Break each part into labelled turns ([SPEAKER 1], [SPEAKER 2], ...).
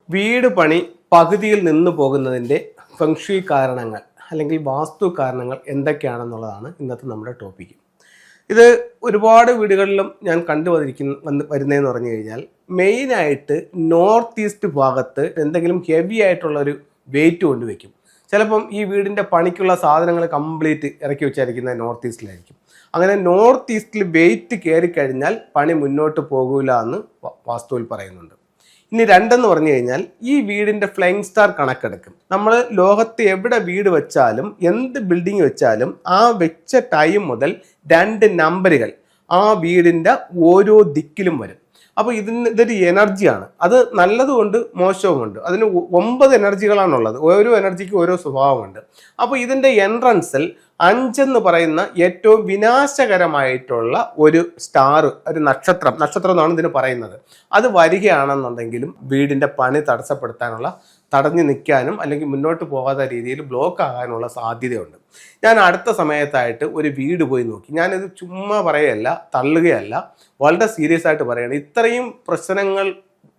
[SPEAKER 1] വീട് പണി പകുതിയിൽ നിന്ന് പോകുന്നതിൻ്റെ ഫെങ്ഷി കാരണങ്ങൾ അല്ലെങ്കിൽ വാസ്തു കാരണങ്ങൾ എന്തൊക്കെയാണെന്നുള്ളതാണ് ഇന്നത്തെ നമ്മുടെ ടോപ്പിക്ക്. ഇത് ഒരുപാട് വീടുകളിലും ഞാൻ വരുന്നതെന്ന് പറഞ്ഞു കഴിഞ്ഞാൽ മെയിനായിട്ട് നോർത്ത് ഈസ്റ്റ് ഭാഗത്ത് എന്തെങ്കിലും ഹെവി ആയിട്ടുള്ള ഒരു വെയിറ്റ് കൊണ്ടുവയ്ക്കും. ചിലപ്പം ഈ വീടിൻ്റെ പണിക്കുള്ള സാധനങ്ങൾ കംപ്ലീറ്റ് ഇറക്കി വെച്ചായിരിക്കുന്നത് നോർത്ത് ഈസ്റ്റിലായിരിക്കും. അങ്ങനെ നോർത്ത് ഈസ്റ്റിൽ വെയിറ്റ് കയറിക്കഴിഞ്ഞാൽ പണി മുന്നോട്ട് പോകില്ല എന്ന് വാസ്തുവിൽ പറയുന്നുണ്ട്. ഇനി രണ്ടെന്ന് പറഞ്ഞു കഴിഞ്ഞാൽ ഈ വീടിൻ്റെ ഫ്ലൈങ് സ്റ്റാർ കണക്കെടുക്കും. നമ്മൾ ലോകത്ത് എവിടെ വീട് വെച്ചാലും എന്ത് ബിൽഡിംഗ് വെച്ചാലും ആ വെച്ച ടൈം മുതൽ 2 നമ്പറുകൾ ആ വീടിൻ്റെ ഓരോ ദിക്കിലും വരും. അപ്പോൾ ഇതൊരു എനർജിയാണ്. അത് നല്ലതുകൊണ്ട് മോശവുമുണ്ട്. അതിന് 9 എനർജികളാണുള്ളത്. ഓരോ എനർജിക്കും ഓരോ സ്വഭാവമുണ്ട്. അപ്പോൾ ഇതിൻ്റെ എൻട്രൻസിൽ 5 എന്ന് പറയുന്ന ഏറ്റവും വിനാശകരമായിട്ടുള്ള ഒരു സ്റ്റാർ, ഒരു നക്ഷത്രം എന്നാണ് ഇതിന് പറയുന്നത്. അത് വരികയാണെന്നുണ്ടെങ്കിലും വീടിൻ്റെ പണി തടഞ്ഞു നിൽക്കാനും അല്ലെങ്കിൽ മുന്നോട്ട് പോകാത്ത രീതിയിൽ ബ്ലോക്ക് ആകാനുള്ള സാധ്യതയുണ്ട്. ഞാൻ അടുത്ത സമയത്തായിട്ട് ഒരു വീട് പോയി നോക്കി. ഞാനിത് ചുമ്മാ പറയുകയല്ല, തള്ളുകയല്ല, വളരെ സീരിയസ് ആയിട്ട് പറയുകയാണ്. ഇത്രയും പ്രശ്നങ്ങൾ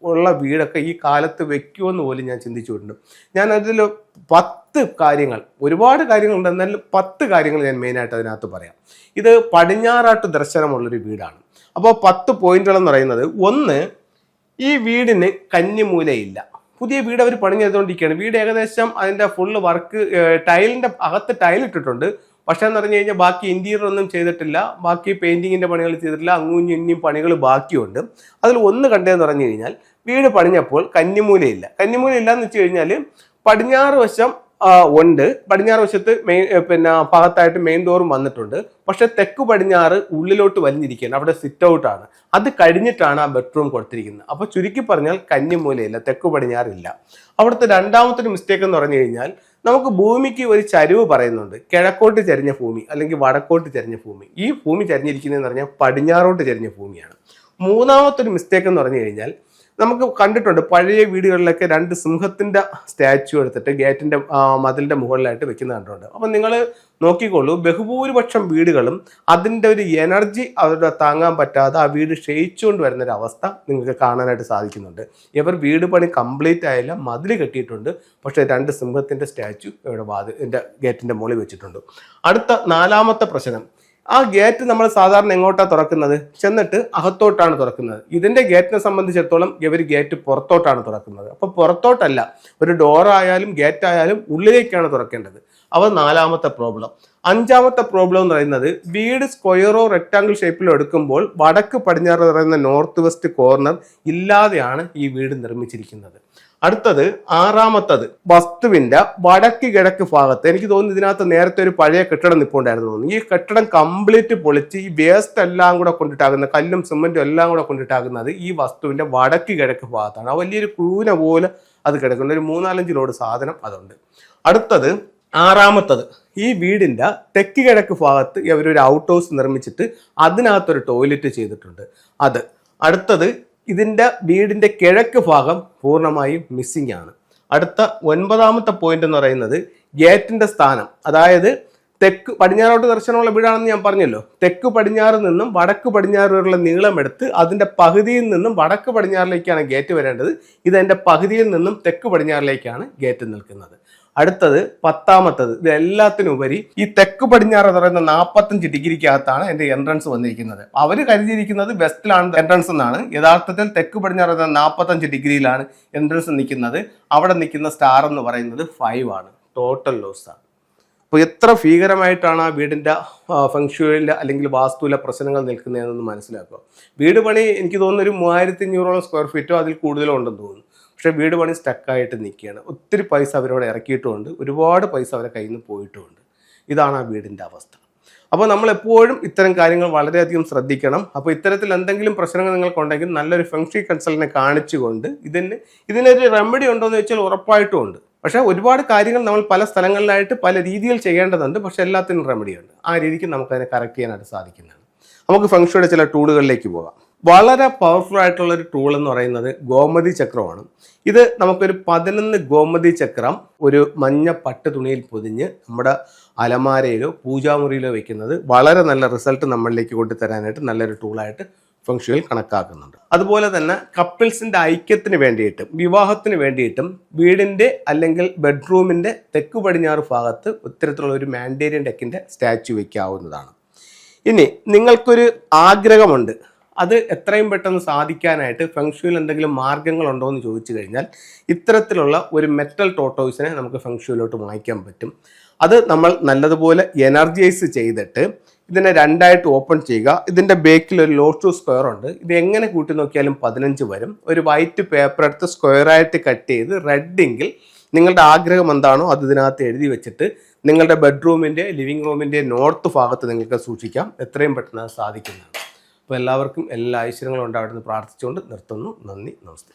[SPEAKER 1] ഉള്ള വീടൊക്കെ ഈ കാലത്ത് വെക്കുമെന്ന് പോലും ഞാൻ ചിന്തിച്ചിട്ടുണ്ട്. ഞാൻ അതിൽ 10 കാര്യങ്ങൾ, ഒരുപാട് കാര്യങ്ങളുണ്ട്, എന്നാലും 10 കാര്യങ്ങൾ ഞാൻ മെയിനായിട്ട് അതിനകത്ത് പറയാം. ഇത് പടിഞ്ഞാറാട്ട് ദർശനമുള്ളൊരു വീടാണ്. അപ്പോൾ 10 പോയിന്റുകളെന്ന് പറയുന്നത്, 1, ഈ വീടിന് കന്നിമൂലയില്ല. പുതിയ വീട് അവർ പണി ചെയ്തുകൊണ്ടിരിക്കുകയാണ്. വീട് ഏകദേശം അതിൻ്റെ ഫുള്ള് വർക്ക്, ടൈലിൻ്റെ അകത്ത് ടൈൽ ഇട്ടിട്ടുണ്ട്. പക്ഷേ എന്ന് പറഞ്ഞു കഴിഞ്ഞാൽ ബാക്കി ഇൻറ്റീരിയർ ഒന്നും ചെയ്തിട്ടില്ല, ബാക്കി പെയിൻറ്റിങ്ങിൻ്റെ പണികൾ ചെയ്തിട്ടില്ല, ഇനിയും പണികൾ ബാക്കിയുണ്ട്. അതിൽ 1 കണ്ടതെന്ന് പറഞ്ഞു കഴിഞ്ഞാൽ വീട് പണിഞ്ഞപ്പോൾ കന്നിമൂലയില്ല. കന്നിമൂലയില്ല എന്ന് വെച്ച് കഴിഞ്ഞാൽ പടിഞ്ഞാറ് വശം ഉണ്ട്, പടിഞ്ഞാറ് വശത്ത് ഭാഗത്തായിട്ട് മെയിൻ ഡോറും വന്നിട്ടുണ്ട്. പക്ഷെ തെക്ക് പടിഞ്ഞാറ് ഉള്ളിലോട്ട് വലിഞ്ഞിരിക്കുകയാണ്. അവിടെ സിറ്റ് ഔട്ടാണ്. അത് കഴിഞ്ഞിട്ടാണ് ആ ബെഡ്റൂം കൊടുത്തിരിക്കുന്നത്. അപ്പോൾ ചുരുക്കി പറഞ്ഞാൽ കന്നിമൂലയില്ല, തെക്ക് പടിഞ്ഞാറില്ല. അവിടുത്തെ രണ്ടാമത്തെ ഒരു മിസ്റ്റേക്ക് എന്ന് പറഞ്ഞു കഴിഞ്ഞാൽ, നമുക്ക് ഭൂമിക്ക് ഒരു ചരിവ് പറയുന്നുണ്ട്. കിഴക്കോട്ട് ചരിഞ്ഞ ഭൂമി അല്ലെങ്കിൽ വടക്കോട്ട് ചരിഞ്ഞ ഭൂമി. ഈ ഭൂമി ചരിഞ്ഞിരിക്കുന്നതെന്ന് പറഞ്ഞാൽ പടിഞ്ഞാറോട്ട് ചരിഞ്ഞ ഭൂമിയാണ്. മൂന്നാമത്തെ ഒരു മിസ്റ്റേക്ക് എന്ന് പറഞ്ഞു കഴിഞ്ഞാൽ, നമുക്ക് കണ്ടിട്ടുണ്ട് പഴയ വീടുകളിലൊക്കെ 2 സിംഹത്തിൻ്റെ സ്റ്റാച്യു എടുത്തിട്ട് ഗേറ്റിൻ്റെ മതിലിൻ്റെ മുകളിലായിട്ട് വെക്കുന്ന കണ്ടിട്ടുണ്ട്. അപ്പം നിങ്ങൾ നോക്കിക്കോളൂ, ബഹുഭൂരിപക്ഷം വീടുകളും അതിൻ്റെ ഒരു എനർജി അവരുടെ താങ്ങാൻ പറ്റാതെ ആ വീട് ക്ഷയിച്ചുകൊണ്ട് വരുന്നൊരു അവസ്ഥ നിങ്ങൾക്ക് കാണാനായിട്ട് സാധിക്കുന്നുണ്ട്. ഇവർ വീട് പണി കംപ്ലീറ്റ് ആയില്ല, മതിൽ കെട്ടിയിട്ടുണ്ട്, പക്ഷേ 2 സിംഹത്തിൻ്റെ സ്റ്റാച്യു ഇവിടെ ഗേറ്റിൻ്റെ മുകളിൽ വെച്ചിട്ടുണ്ട്. അടുത്ത 4ാമത്തെ പ്രശ്നം, ആ ഗേറ്റ് നമ്മൾ സാധാരണ എങ്ങോട്ടാണ് തുറക്കുന്നത്? ചെന്നിട്ട് അകത്തോട്ടാണ് തുറക്കുന്നത്. ഇതിൻ്റെ ഗേറ്റിനെ സംബന്ധിച്ചിടത്തോളം ഇവർ ഗേറ്റ് പുറത്തോട്ടാണ് തുറക്കുന്നത്. അപ്പോൾ പുറത്തോട്ടല്ല, ഒരു ഡോറായാലും ഗേറ്റ് ആയാലും ഉള്ളിലേക്കാണ് തുറക്കേണ്ടത്. അവ 4ാമത്തെ പ്രോബ്ലം. 5ാമത്തെ പ്രോബ്ലം എന്ന് പറയുന്നത്, വീട് സ്ക്വയറോ റെക്ടാങ്കിൾ ഷേപ്പിലോ എടുക്കുമ്പോൾ വടക്ക് പടിഞ്ഞാറ് പറയുന്ന നോർത്ത് വെസ്റ്റ് കോർണർ ഇല്ലാതെയാണ് ഈ വീട് നിർമ്മിച്ചിരിക്കുന്നത്. അടുത്തത് 6ാമത്തത്, വസ്തുവിന്റെ വടക്ക് കിഴക്ക് ഭാഗത്ത്, എനിക്ക് തോന്നുന്നു ഇതിനകത്ത് നേരത്തെ ഒരു പഴയ കെട്ടിടം നിൽപ്പുണ്ടായിരുന്നു തോന്നുന്നു. ഈ കെട്ടിടം കംപ്ലീറ്റ് പൊളിച്ച് ഈ വേസ്റ്റ് എല്ലാം കൂടെ കൊണ്ടിട്ടാകുന്ന, കല്ലും സിമെന്റും എല്ലാം കൂടെ കൊണ്ടിട്ടാകുന്നത് ഈ വസ്തുവിന്റെ വടക്ക് കിഴക്ക് ഭാഗത്താണ്. ആ വലിയൊരു കൂന പോലെ അത് കിടക്കുന്ന ഒരു 3-4 ലോഡ് സാധനം അതുണ്ട്. അടുത്തത് 6ാമത്തത്, ഈ വീടിന്റെ തെക്ക് കിഴക്ക് ഭാഗത്ത് ഇവരൊരു ഔട്ട് ഹൗസ് നിർമ്മിച്ചിട്ട് അതിനകത്തൊരു ടോയ്ലറ്റ് ചെയ്തിട്ടുണ്ട്. അത്. അടുത്തത്, ഇതിൻ്റെ വീടിൻ്റെ കിഴക്ക് ഭാഗം പൂർണ്ണമായും മിസ്സിംഗ് ആണ്. അടുത്ത 9ാമത്തെ പോയിന്റ് എന്ന് പറയുന്നത്, ഗേറ്റിൻ്റെ സ്ഥാനം. അതായത് തെക്ക് പടിഞ്ഞാറോട്ട് ദർശനമുള്ള വീടാണെന്ന് ഞാൻ പറഞ്ഞല്ലോ. തെക്ക് പടിഞ്ഞാറ് നിന്നും വടക്ക് പടിഞ്ഞാറ് വരെയുള്ള നീളമെടുത്ത് അതിൻ്റെ പകുതിയിൽ നിന്നും വടക്ക് പടിഞ്ഞാറിലേക്കാണ് ഗേറ്റ് വരേണ്ടത്. ഇതെൻ്റെ പകുതിയിൽ നിന്നും തെക്ക് പടിഞ്ഞാറിലേക്കാണ് ഗേറ്റ് നിൽക്കുന്നത്. അടുത്തത് 10ാമത്തത്, ഇത് എല്ലാത്തിനും ഉപരി ഈ തെക്ക് പടിഞ്ഞാറ് എന്ന് പറയുന്ന 45 ഡിഗ്രിക്കകത്താണ് എൻ്റെ എൻട്രൻസ് വന്നിരിക്കുന്നത്. അവർ കരുതിയിരിക്കുന്നത് വെസ്റ്റിലാണ് എൻട്രൻസ് എന്നാണ്. യഥാർത്ഥത്തിൽ തെക്ക് പടിഞ്ഞാറ് 45 ഡിഗ്രിയിലാണ് എൻട്രൻസ് നിൽക്കുന്നത്. അവിടെ നിൽക്കുന്ന സ്റ്റാർ എന്ന് പറയുന്നത് 5 ആണ്. ടോട്ടൽ ലോസാണ്. അപ്പോൾ എത്ര ഭീകരമായിട്ടാണ് ആ വീടിൻ്റെ ഫെങ്ഷുയിലെ അല്ലെങ്കിൽ വാസ്തുവിലെ പ്രശ്നങ്ങൾ നിൽക്കുന്നതെന്ന് മനസ്സിലാക്കുക. വീട് പണി എനിക്ക് തോന്നുന്നു ഒരു 3500ഓളം സ്ക്വയർ ഫീറ്റോ അതിൽ കൂടുതലോ ഉണ്ടെന്ന് തോന്നുന്നു. പക്ഷേ വീട് പണി സ്റ്റക്കായിട്ട് നിൽക്കുകയാണ്. ഒത്തിരി പൈസ അവരോട് ഇറക്കിയിട്ടുമുണ്ട്, ഒരുപാട് പൈസ അവരെ കയ്യിൽ നിന്ന് പോയിട്ടുമുണ്ട്. ഇതാണ് ആ വീടിൻ്റെ അവസ്ഥ. അപ്പോൾ നമ്മൾ എപ്പോഴും ഇത്തരം കാര്യങ്ങൾ വളരെയധികം ശ്രദ്ധിക്കണം. അപ്പോൾ ഇത്തരത്തിൽ എന്തെങ്കിലും പ്രശ്നങ്ങൾ നിങ്ങൾക്കുണ്ടെങ്കിൽ നല്ലൊരു ഫെങ്ഷി കൺസൾട്ടിനെ കാണിച്ചുകൊണ്ട് ഇതിനൊരു റെമഡി ഉണ്ടോ എന്ന് വെച്ചാൽ ഉറപ്പായിട്ടും ഉണ്ട്. പക്ഷേ ഒരുപാട് കാര്യങ്ങൾ നമ്മൾ പല സ്ഥലങ്ങളിലായിട്ട് പല രീതിയിൽ ചെയ്യേണ്ടതുണ്ട്. പക്ഷേ എല്ലാത്തിനും റെമഡിയുണ്ട്. ആ രീതിക്ക് നമുക്കതിനെ കറക്റ്റ് ചെയ്യാനായിട്ട് സാധിക്കുന്നതാണ്. നമുക്ക് ഫെങ്ഷുയുടെ ചില ടൂളുകളിലേക്ക് പോകാം. വളരെ പവർഫുൾ ആയിട്ടുള്ള ഒരു ടൂൾ എന്ന് പറയുന്നത് ഗോമതി ചക്രമാണ്. ഇത് നമുക്കൊരു 11 ഗോമതി ചക്രം ഒരു മഞ്ഞ പട്ട് തുണിയിൽ പൊതിഞ്ഞ് നമ്മുടെ അലമാരയിലോ പൂജാമുറിയിലോ വെക്കുന്നത് വളരെ നല്ല റിസൾട്ട് നമ്മളിലേക്ക് കൊണ്ടുതരാനായിട്ട് നല്ലൊരു ടൂളായിട്ട് ഫെങ്ഷുയിൽ കണക്കാക്കുന്നുണ്ട്. അതുപോലെ തന്നെ കപ്പിൾസിൻ്റെ ഐക്യത്തിന് വേണ്ടിയിട്ടും വിവാഹത്തിന് വേണ്ടിയിട്ടും വീടിൻ്റെ അല്ലെങ്കിൽ ബെഡ്റൂമിൻ്റെ തെക്ക് പടിഞ്ഞാറ് ഭാഗത്ത് ഇത്തരത്തിലുള്ള ഒരു മാൻഡേരിയൻ ഡെക്കിൻ്റെ സ്റ്റാച്ചു വയ്ക്കാവുന്നതാണ്. ഇനി നിങ്ങൾക്കൊരു ആഗ്രഹമുണ്ട്, അത് എത്രയും പെട്ടെന്ന് സാധിക്കാനായിട്ട് ഫെങ്ഷുയിൽ എന്തെങ്കിലും മാർഗ്ഗങ്ങളുണ്ടോ എന്ന് ചോദിച്ചു കഴിഞ്ഞാൽ ഇത്തരത്തിലുള്ള ഒരു മെറ്റൽ ടോട്ടോയ്സിനെ നമുക്ക് ഫെങ്ഷുയിലോട്ട് വാങ്ങിക്കാൻ പറ്റും. അത് നമ്മൾ നല്ലതുപോലെ എനർജൈസ് ചെയ്തിട്ട് ഇതിനെ രണ്ടായിട്ട് ഓപ്പൺ ചെയ്യുക. ഇതിൻ്റെ ബേക്കിൽ ഒരു ലോട്ടു സ്ക്വയർ ഉണ്ട്. ഇത് എങ്ങനെ കൂട്ടി നോക്കിയാലും 15 വരും. ഒരു വൈറ്റ് പേപ്പർ എടുത്ത് സ്ക്വയറായിട്ട് കട്ട് ചെയ്ത് റെഡിങ്കിൽ നിങ്ങളുടെ ആഗ്രഹം എന്താണോ അത് ഇതിനകത്ത് എഴുതി വെച്ചിട്ട് നിങ്ങളുടെ ബെഡ്റൂമിൻ്റെ ലിവിങ് റൂമിൻ്റെ നോർത്ത് ഭാഗത്ത് നിങ്ങൾക്ക് സൂക്ഷിക്കാം. എത്രയും പെട്ടെന്ന് അത് സാധിക്കുന്നതാണ്. അപ്പോൾ എല്ലാവർക്കും എല്ലാ ഐശ്വര്യങ്ങളും ഉണ്ടാവട്ടെന്ന് പ്രാർത്ഥിച്ചുകൊണ്ട് നിർത്തുന്നു. നന്ദി, നമസ്തേ.